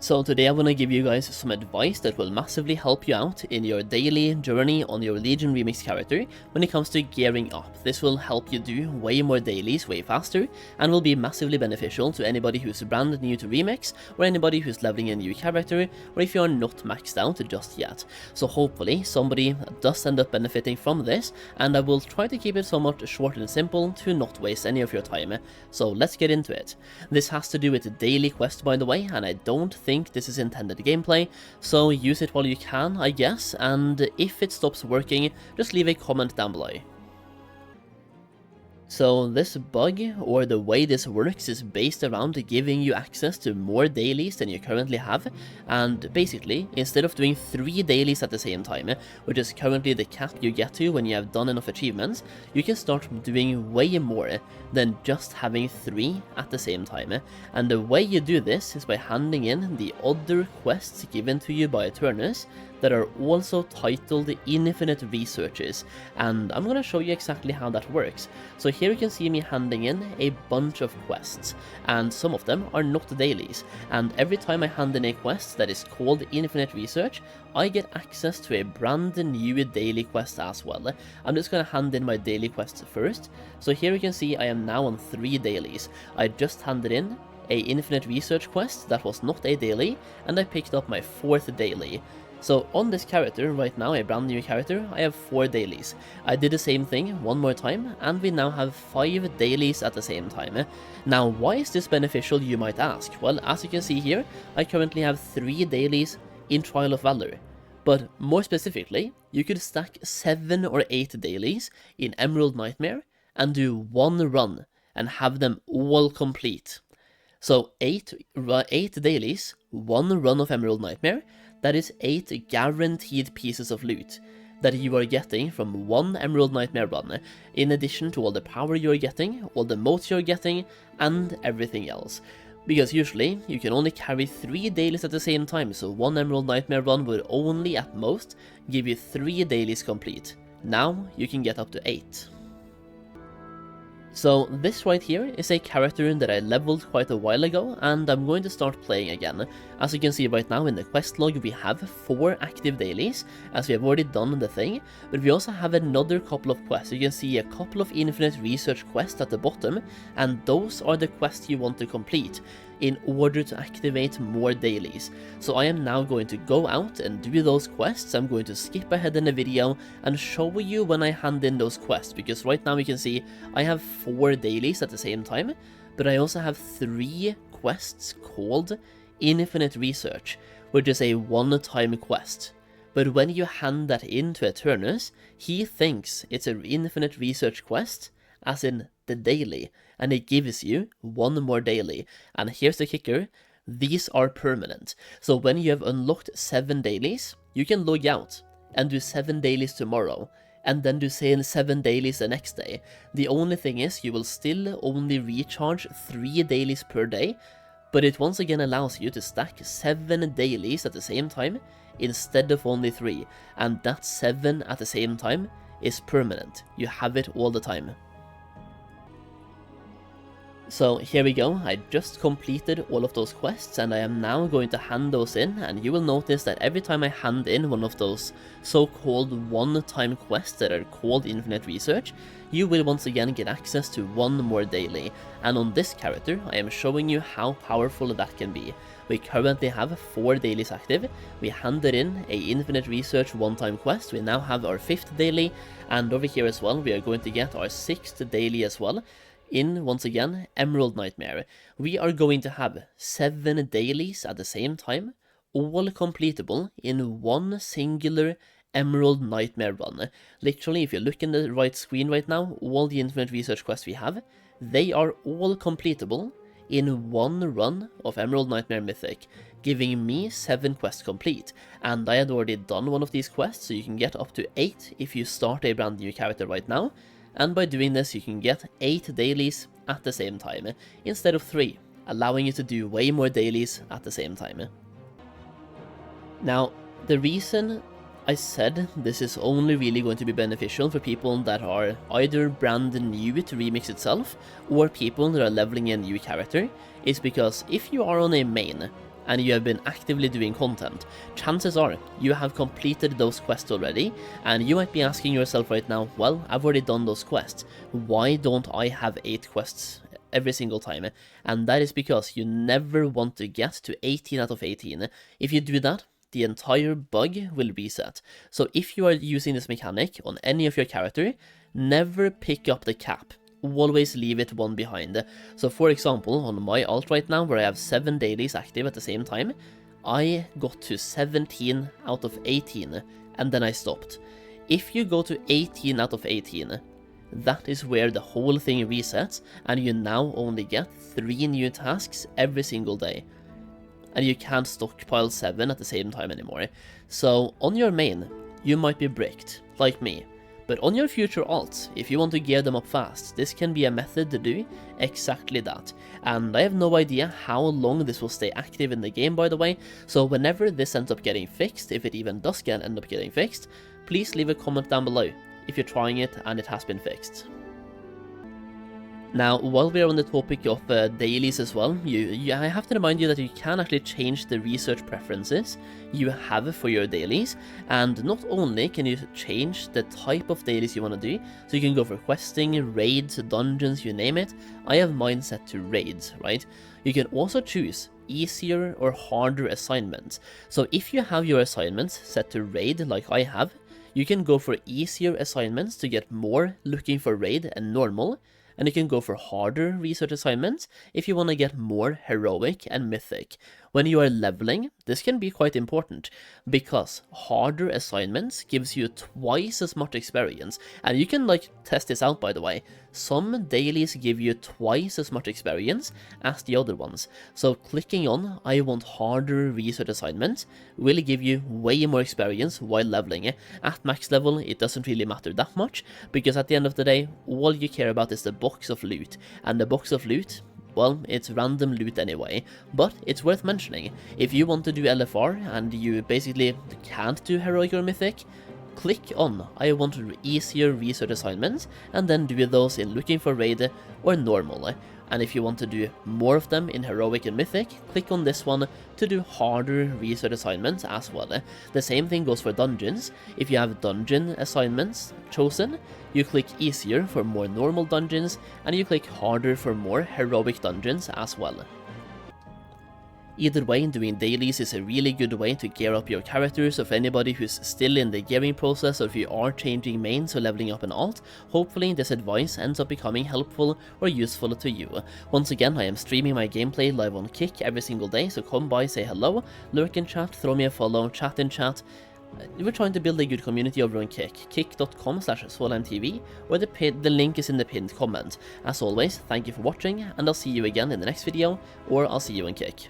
So today I want to give you guys some advice that will massively help you out in your daily journey on your Legion Remix character when it comes to gearing up. This will help you do way more dailies way faster and will be massively beneficial to anybody who's brand new to Remix or anybody who's leveling a new character or if you are not maxed out just yet. So hopefully somebody does end up benefiting from this, and I will try to keep it somewhat short and simple to not waste any of your time. So let's get into it. This has to do with the daily quest, by the way, and I don't think this is intended gameplay, so use it while you can, I guess, and if it stops working, just leave a comment down below. So this bug, or the way this works, is based around giving you access to more dailies than you currently have, and basically, instead of doing 3 dailies at the same time, which is currently the cap you get to when you have done enough achievements, you can start doing way more than just having 3 at the same time. And the way you do this is by handing in the other quests given to you by Eternus that are also titled Infinite Researches, and I'm gonna show you exactly how that works. So here you can see me handing in a bunch of quests, and some of them are not dailies, and every time I hand in a quest that is called Infinite Research, I get access to a brand new daily quest as well. I'm just gonna hand in my daily quests first. So here you can see I am now on 3 dailies. I just handed in a Infinite Research quest that was not a daily, and I picked up my 4th daily. So on this character right now, a brand new character, I have 4 dailies. I did the same thing one more time, and we now have 5 dailies at the same time. Now, why is this beneficial, you might ask? Well, as you can see here, I currently have 3 dailies in Trial of Valor. But more specifically, you could stack 7 or 8 dailies in Emerald Nightmare and do 1 run and have them all complete. So 8 dailies, 1 run of Emerald Nightmare, that is 8 guaranteed pieces of loot that you are getting from 1 Emerald Nightmare run, in addition to all the power you're getting, all the motes you're getting, and everything else. Because usually, you can only carry 3 dailies at the same time, so 1 Emerald Nightmare run would only, at most, give you 3 dailies complete. Now, you can get up to 8. So this right here is a character that I leveled quite a while ago, and I'm going to start playing again. As you can see right now in the quest log, we have 4 active dailies, as we have already done the thing, but we also have another couple of quests. You can see a couple of Infinite Research quests at the bottom, and those are the quests you want to complete in order to activate more dailies. So I am now going to go out and do those quests. I'm going to skip ahead in the video and show you when I hand in those quests, because right now you can see I have 4 dailies at the same time, but I also have 3 quests called Infinite Research, which is a one-time quest. But when you hand that in to Eternus, he thinks it's an Infinite Research quest, as in the daily, and it gives you 1 more daily. And here's the kicker, these are permanent. So when you have unlocked 7 dailies, you can log out and do 7 dailies tomorrow, and then do say 7 dailies the next day. The only thing is, you will still only recharge 3 dailies per day, but it once again allows you to stack 7 dailies at the same time, instead of only 3, and that 7 at the same time is permanent. You have it all the time. So here we go, I just completed all of those quests, and I am now going to hand those in, and you will notice that every time I hand in one of those so-called one-time quests that are called Infinite Research, you will once again get access to 1 more daily. And on this character, I am showing you how powerful that can be. We currently have 4 dailies active, we handed in a Infinite Research one-time quest, we now have our 5th daily, and over here as well, we are going to get our 6th daily as well. In, once again, Emerald Nightmare. We are going to have 7 dailies at the same time, all completable in 1 singular Emerald Nightmare run. Literally, if you look in the right screen right now, all the Infinite Research quests we have, they are all completable in 1 run of Emerald Nightmare Mythic, giving me 7 quests complete. And I had already done one of these quests, so you can get up to 8 if you start a brand new character right now. And by doing this, you can get 8 dailies at the same time, instead of 3, allowing you to do way more dailies at the same time. Now, the reason I said this is only really going to be beneficial for people that are either brand new to Remix itself, or people that are leveling a new character, is because if you are on a main, and you have been actively doing content, chances are you have completed those quests already, and you might be asking yourself right now, well, I've already done those quests, why don't I have 8 quests every single time? And that is because you never want to get to 18 out of 18. If you do that, the entire bug will reset. So if you are using this mechanic on any of your character, never pick up the cap. Always leave it one behind. So for example, on my alt right now, where I have 7 dailies active at the same time, I got to 17 out of 18, and then I stopped. If you go to 18 out of 18, that is where the whole thing resets, and you now only get 3 new tasks every single day. And you can't stockpile 7 at the same time anymore. So on your main, you might be bricked, like me. But on your future alts, if you want to gear them up fast, this can be a method to do exactly that. And I have no idea how long this will stay active in the game, by the way, so whenever this ends up getting fixed, if it even does end up getting fixed, please leave a comment down below if you're trying it and it has been fixed. Now, while we're on the topic of dailies as well, I have to remind you that you can actually change the research preferences you have for your dailies, and not only can you change the type of dailies you want to do, so you can go for questing, raids, dungeons, you name it. I have mine set to raids, right? You can also choose easier or harder assignments. So if you have your assignments set to raid like I have, you can go for easier assignments to get more looking for raid and normal, and you can go for harder research assignments if you want to get more heroic and mythic. When you are leveling, this can be quite important, because harder assignments gives you twice as much experience, and you can test this out, by the way. Some dailies give you twice as much experience as the other ones, so clicking on I want harder research assignments will give you way more experience while leveling. At max level, it doesn't really matter that much, because at the end of the day, all you care about is the box of loot, and the box of loot, well, it's random loot anyway, but it's worth mentioning. If you want to do LFR and you basically can't do heroic or mythic, click on I want easier research assignments and then do those in looking for raid or normal. And if you want to do more of them in heroic and mythic, click on this one to do harder research assignments as well. The same thing goes for dungeons. If you have dungeon assignments chosen, you click easier for more normal dungeons, and you click harder for more heroic dungeons as well. Either way, doing dailies is a really good way to gear up your characters. So for anybody who's still in the gearing process, or if you are changing mains or leveling up an alt, hopefully this advice ends up becoming helpful or useful to you. Once again, I am streaming my gameplay live on Kick every single day, so come by, say hello, lurk in chat, throw me a follow, chat in chat. We're trying to build a good community over on Kick, kick.com/SolheimTV, or the link is in the pinned comment. As always, thank you for watching, and I'll see you again in the next video, or I'll see you on Kick.